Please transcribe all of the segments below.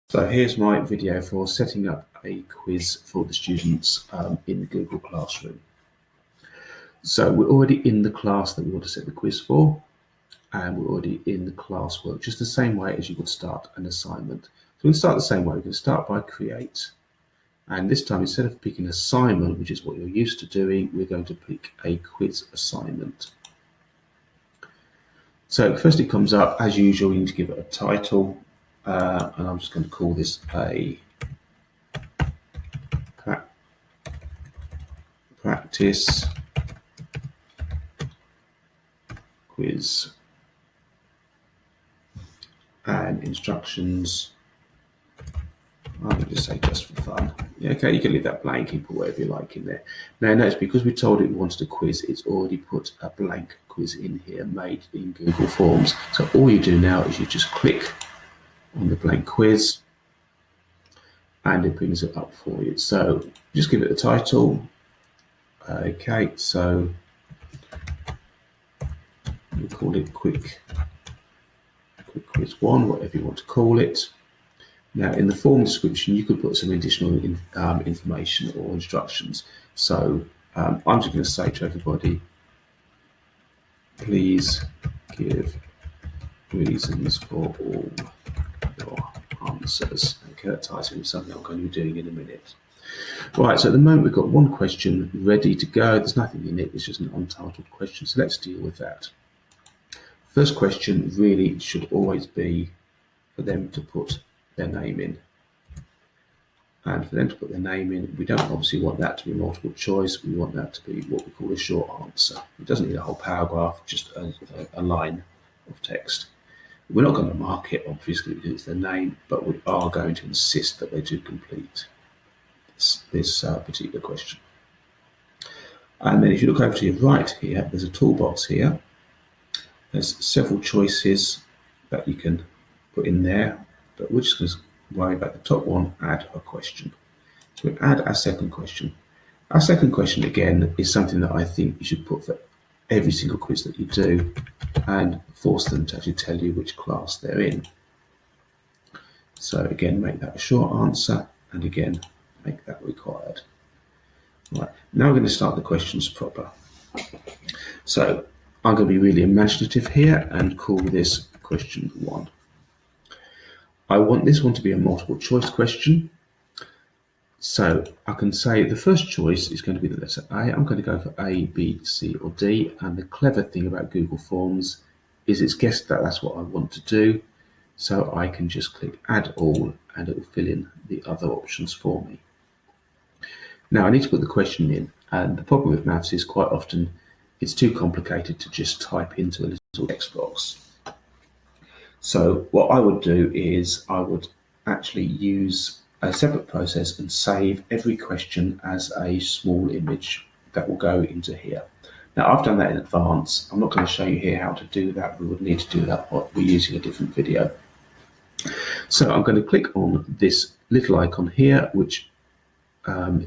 So here's my video for setting up a quiz for the students in Google Classroom. So we're already in the class that we want to set the quiz for, and we're already in the classwork, just the same way as you would start an assignment. So we'll start the same way. We're going to start by create, and this time instead of picking assignment, which is what you're used to doing, we're going to pick a quiz assignment. So first it comes up, as usual, you need to give it a title. And I'm just going to call this a practice quiz and instructions. I'm going to just say just for fun. Yeah, okay, you can leave that blank, you put whatever you like in there. Now notice, because we told it we wanted a quiz, it's already put a blank quiz in here made in Google Forms. So all you do now is you just click on the blank quiz and it brings it up for you. So just give it a title. Okay, so we call it quick quiz 1, whatever you want to call it. Now in the form description you could put some additional information or instructions. So I'm just going to say to everybody, please give reasons for all your answers. Okay, that ties in with something I'm going to be doing in a minute. Right, so at the moment we've got one question ready to go. There's nothing in it, it's just an untitled question. So let's deal with that. First question really should always be for them to put their name in. And for them to put their name in, we don't obviously want that to be multiple choice. We want that to be what we call a short answer. It doesn't need a whole paragraph, just a line of text. We're not going to mark it, obviously, because it's their name, but we are going to insist that they do complete this particular question. And then if you look over to your right here, there's a toolbox here. There's several choices that you can put in there, but we're just going to worry about the top one, add a question. So we add our second question. Our second question, again, is something that I think you should put for every single quiz that you do and force them to actually tell you which class they're in. So again, make that a short answer, and again, make that required. Right, now we're going to start the questions proper. So I'm going to be really imaginative here and call this question 1. I want this one to be a multiple choice question. So I can say the first choice is going to be the letter A. I'm going to go for A, B, C or D. And the clever thing about Google Forms is it's guessed that that's what I want to do. So I can just click add all and it will fill in the other options for me. Now I need to put the question in, and the problem with maths is quite often it's too complicated to just type into a little text box. So what I would do is I would actually use a separate process and save every question as a small image that will go into here. Now I've done that in advance. I'm not going to show you here how to do that. We would need to do that, but we're using a different video. So I'm going to click on this little icon here, which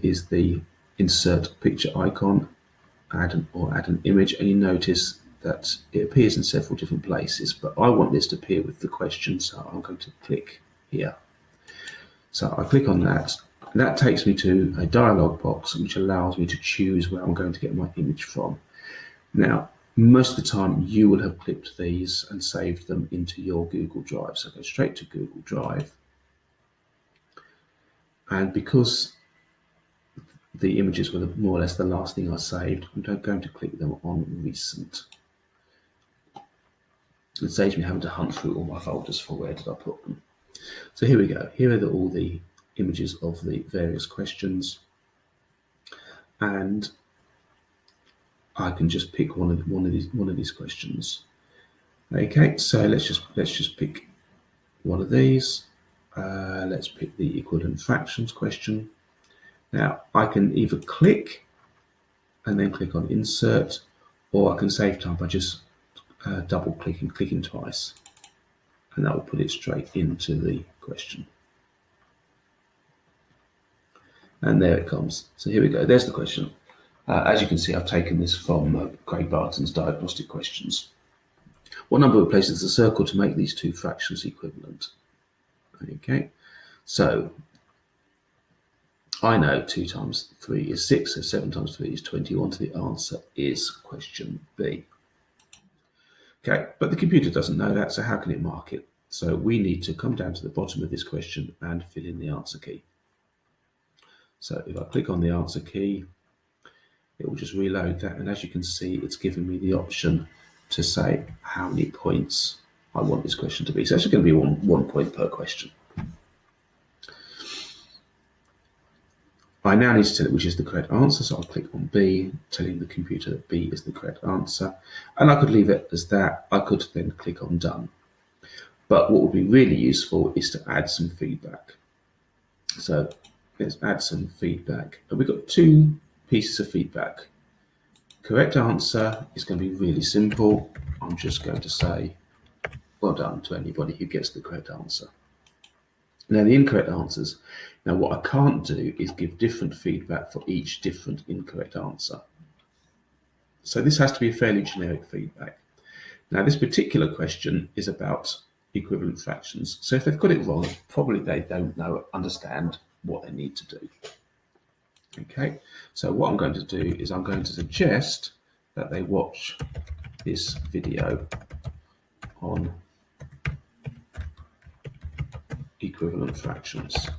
is the insert picture icon, add an image, and you notice that it appears in several different places, but I want this to appear with the question, so I'm going to click here. So I click on that, and that takes me to a dialog box which allows me to choose where I'm going to get my image from. Now, most of the time you will have clipped these and saved them into your Google Drive. So go straight to Google Drive, and because the images were more or less the last thing I saved, I'm going to click them on recent. It saves me having to hunt through all my folders for where did I put them. So here we go. Here are all the images of the various questions, and I can just pick one of these questions. Okay, so let's just pick one of these. Let's pick the equivalent fractions question. Now I can either click and then click on insert, or I can save time by just double clicking twice, and that will put it straight into the question. And there it comes. So here we go, there's the question. As you can see, I've taken this from Craig Barton's diagnostic questions. What number replaces the circle to make these two fractions equivalent? Okay, So I know 2 times 3 is 6, so 7 times 3 is 21, so the answer is question B. Okay, but the computer doesn't know that, so how can it mark it? So we need to come down to the bottom of this question and fill in the answer key. So if I click on the answer key, it will just reload that, and as you can see, it's given me the option to say how many points I want this question to be. So it's going to be one point per question. I now need to tell it which is the correct answer, so I'll click on B, telling the computer that B is the correct answer, and I could leave it as that. I could then click on Done. But what would be really useful is to add some feedback. So let's add some feedback. And we've got 2 pieces of feedback. Correct answer is going to be really simple. I'm just going to say, well done to anybody who gets the correct answer. Now the incorrect answers. Now what I can't do is give different feedback for each different incorrect answer. So this has to be a fairly generic feedback. Now this particular question is about equivalent fractions. So if they've got it wrong, probably they don't understand what they need to do. Okay, so what I'm going to do is I'm going to suggest that they watch this video on equivalent fractions.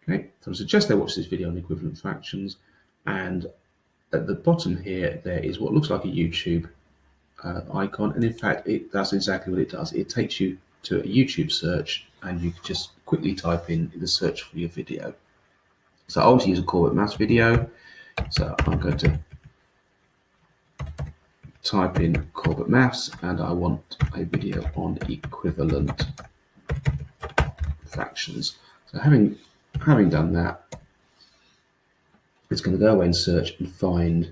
Okay, so I suggest they watch this video on equivalent fractions, and at the bottom here there is what looks like a YouTube icon, and in fact it does exactly what it does. It takes you to a YouTube search, and you can just quickly type in the search for your video. So I want to use a Corbett Maths video, so I'm going to type in Corbett Maths, and I want a video on equivalent fractions. So having done that, it's going to go away and search and find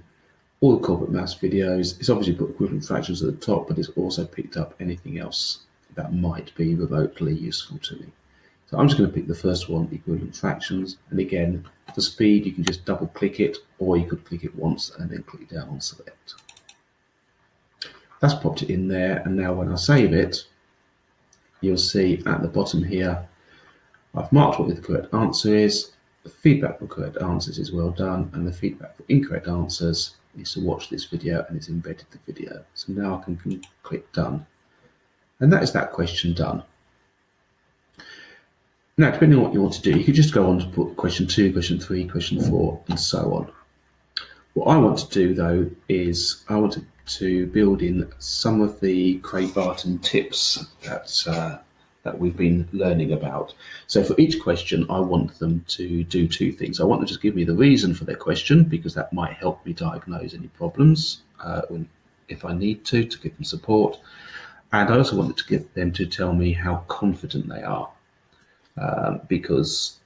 all the Corbett Maths videos. It's obviously put equivalent fractions at the top, but it's also picked up anything else that might be remotely useful to me. So I'm just going to pick the first one, equivalent fractions. And again, for speed, you can just double click it, or you could click it once and then click down on select. That's popped it in there. And now when I save it, you'll see at the bottom here, I've marked what the correct answer is. The feedback for correct answers is well done, and the feedback for incorrect answers is to watch this video, and it's embedded the video. So now I can click done. And that is that question done. Now, depending on what you want to do, you could just go on to put question 2, question 3, question 4, and so on. What I want to do, though, is I want to build in some of the Craig Barton tips that we've been learning about. So for each question, I want them to do 2 things. I want them to give me the reason for their question, because that might help me diagnose any problems if I need to give them support. And I also want to get them to tell me how confident they are. Because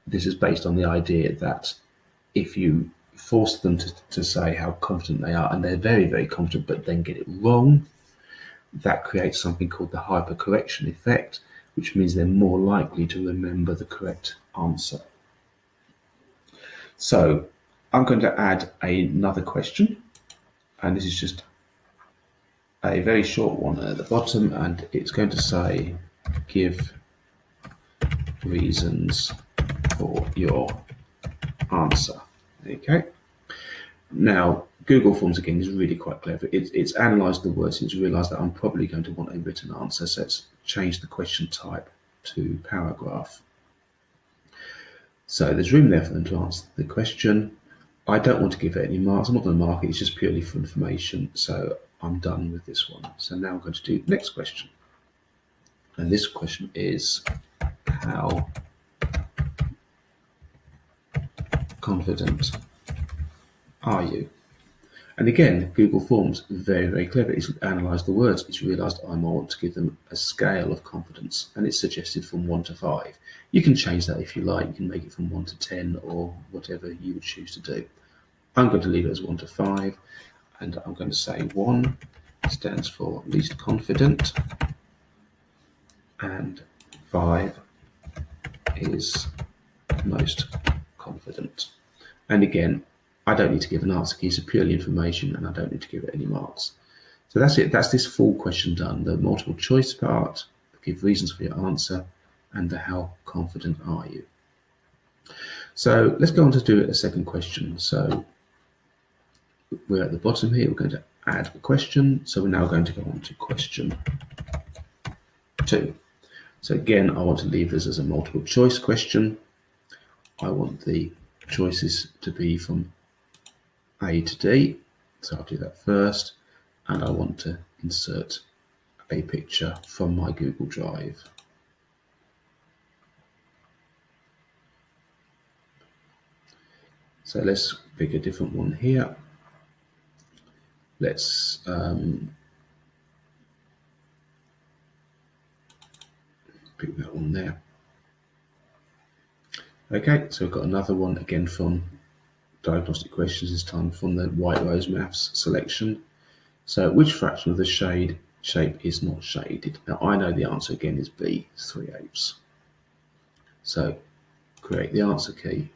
this is based on the idea that if you force them to say how confident they are, and they're very, very confident, but then get it wrong, that creates something called the hypercorrection effect, which means they're more likely to remember the correct answer. So I'm going to add another question, and this is just a very short one at the bottom, and it's going to say, give reasons for your answer. Okay. Now, Google Forms again is really quite clever. It's analysed the words, and it's realised that I'm probably going to want a written answer, so it's changed the question type to paragraph. So there's room there for them to answer the question. I don't want to give it any marks. I'm not going to mark it. It's just purely for information. So I'm done with this one. So now I'm going to do the next question. And this question is, how confident are you? And again, Google Forms, very, very clever. It's analysed the words. It's realised I want to give them a scale of confidence, and it's suggested from 1 to 5. You can change that if you like. You can make it from 1 to 10 or whatever you would choose to do. I'm going to leave it as 1 to 5, and I'm going to say 1 stands for least confident, and 5 is most confident. And again, I don't need to give an answer key, it's purely information, and I don't need to give it any marks. So that's it. That's this full question done. The multiple choice part, give reasons for your answer, and the how confident are you. So let's go on to do a second question. So we're at the bottom here, we're going to add a question. So we're now going to go on to question 2. So again, I want to leave this as a multiple choice question. I want the choices to be from A to D. So I'll do that first. And I want to insert a picture from my Google Drive. So let's pick a different one here. Let's pick that one there. Okay, so we've got another one again from diagnostic questions, this time from the White Rose Maths selection. So which fraction of the shape is not shaded? Now I know the answer again is B, 3/8. So create the answer key.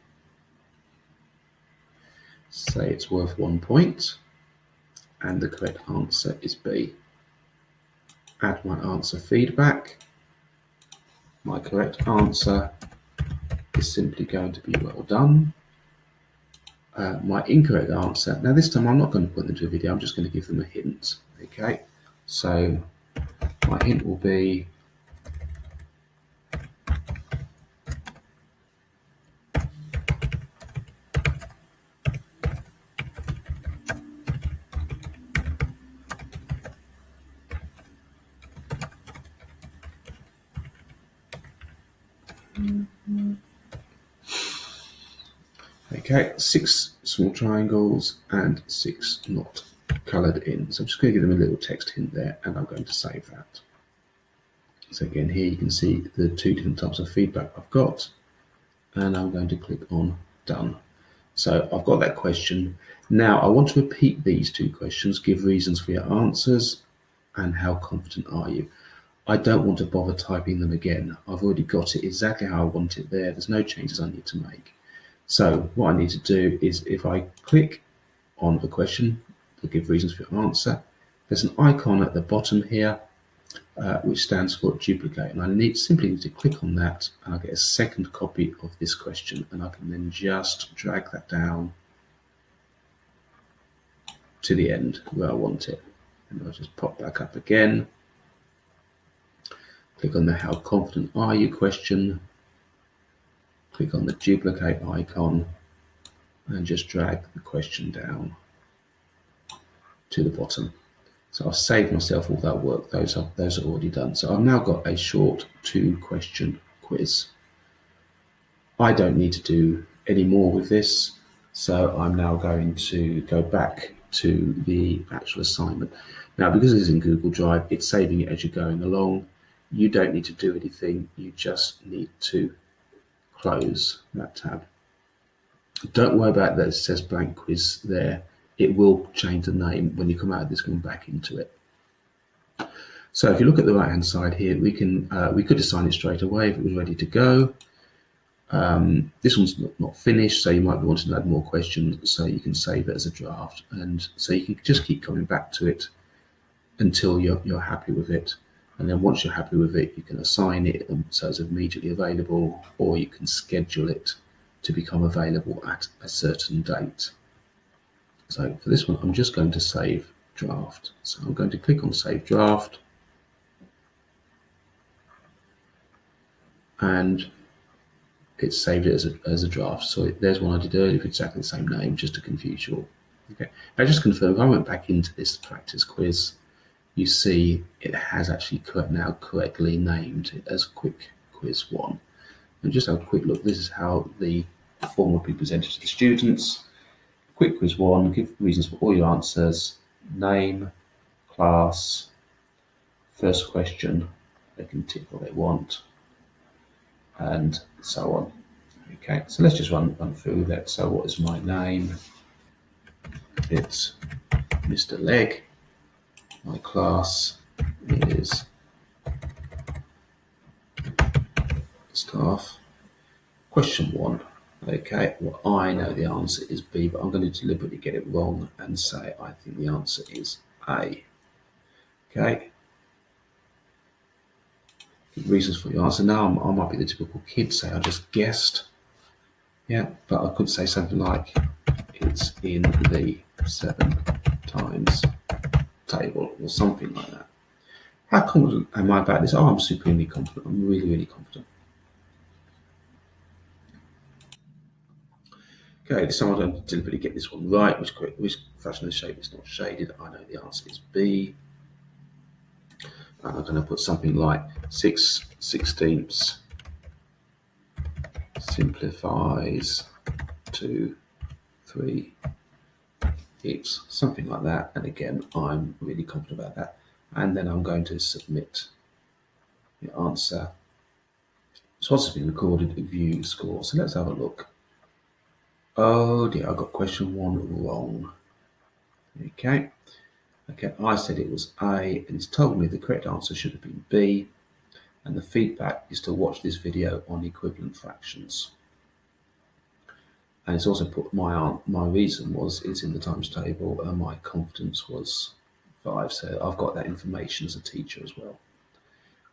Say it's worth 1 point, and the correct answer is B. Add my answer feedback. My correct answer is simply going to be well done. My incorrect answer, now this time I'm not going to put them to a video, I'm just going to give them a hint. Okay, so my hint will be okay, 6 small triangles and 6 not coloured in. So I'm just going to give them a little text hint there, and I'm going to save that. So again, here you can see the 2 different types of feedback I've got, and I'm going to click on done. So I've got that question. Now I want to repeat these 2 questions, give reasons for your answers, and how confident are you. I don't want to bother typing them again. I've already got it exactly how I want it there. There's no changes I need to make. So what I need to do is, if I click on the question to give reasons for your answer, there's an icon at the bottom here which stands for duplicate, and I simply need to click on that, and I'll get a second copy of this question, and I can then just drag that down to the end where I want it, and I'll just pop back up again, click on the how confident are you question, click on the duplicate icon, and just drag the question down to the bottom. So I've saved myself all that work. Those are already done. So I've now got a short 2-question quiz. I don't need to do any more with this, so I'm now going to go back to the actual assignment. Now, because this is in Google Drive, it's saving it as you're going along. You don't need to do anything. You just need to close that tab. Don't worry about that it says blank quiz there. It will change the name when you come out of this going back into it. So if you look at the right hand side here, we could assign it straight away if it was ready to go. This one's not finished, so you might be wanting to add more questions, so you can save it as a draft, and so you can just keep coming back to it until you're happy with it. And then once you're happy with it, you can assign it so it's immediately available, or you can schedule it to become available at a certain date. So for this one, I'm just going to save draft. So I'm going to click on save draft, and it's saved it as a draft. So there's one I did earlier with exactly the same name, just to confuse you all. Okay, I just confirm, if I went back into this practice quiz, you see it has actually now correctly named it as Quick Quiz 1. And just have a quick look, this is how the form will be presented to the students. Quick Quiz 1, give reasons for all your answers, name, class, first question, they can tick what they want, and so on. Okay, so let's just run through that. So what is my name? It's Mr. Legg. My class is staff. Question 1. Okay, well, I know the answer is B, but I'm going to deliberately get it wrong and say I think the answer is A. Okay. Give reasons for your answer. Now I might be the typical kid, say I just guessed. Yeah, but I could say something like it's in the 7 times table or something like that. How confident am I about this? Oh, I'm supremely confident. I'm really, really confident. Okay, someone didn't deliberately get this one right. Which fraction of the shape is not shaded? I know the answer is B. And I'm going to put something like 6/16 simplifies to 3x, something like that. And again, I'm really confident about that. And then I'm going to submit the answer. So once it's been recorded, view score. So let's have a look. Oh dear, I got question 1 wrong. Okay, I said it was A, and it's told me the correct answer should have been B, and the feedback is to watch this video on equivalent fractions. And it's also put my reason was it's in the times table, and my confidence was 5, so I've got that information as a teacher as well.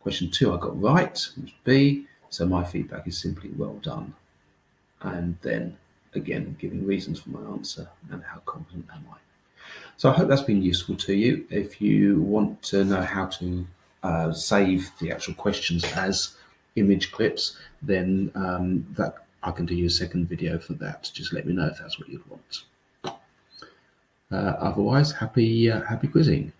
Question 2 I got right, it was B, so my feedback is simply well done. And then again, giving reasons for my answer and how confident am I. So I hope that's been useful to you. If you want to know how to save the actual questions as image clips, then that I can do you a second video for that. Just let me know if that's what you'd want. Otherwise, happy quizzing.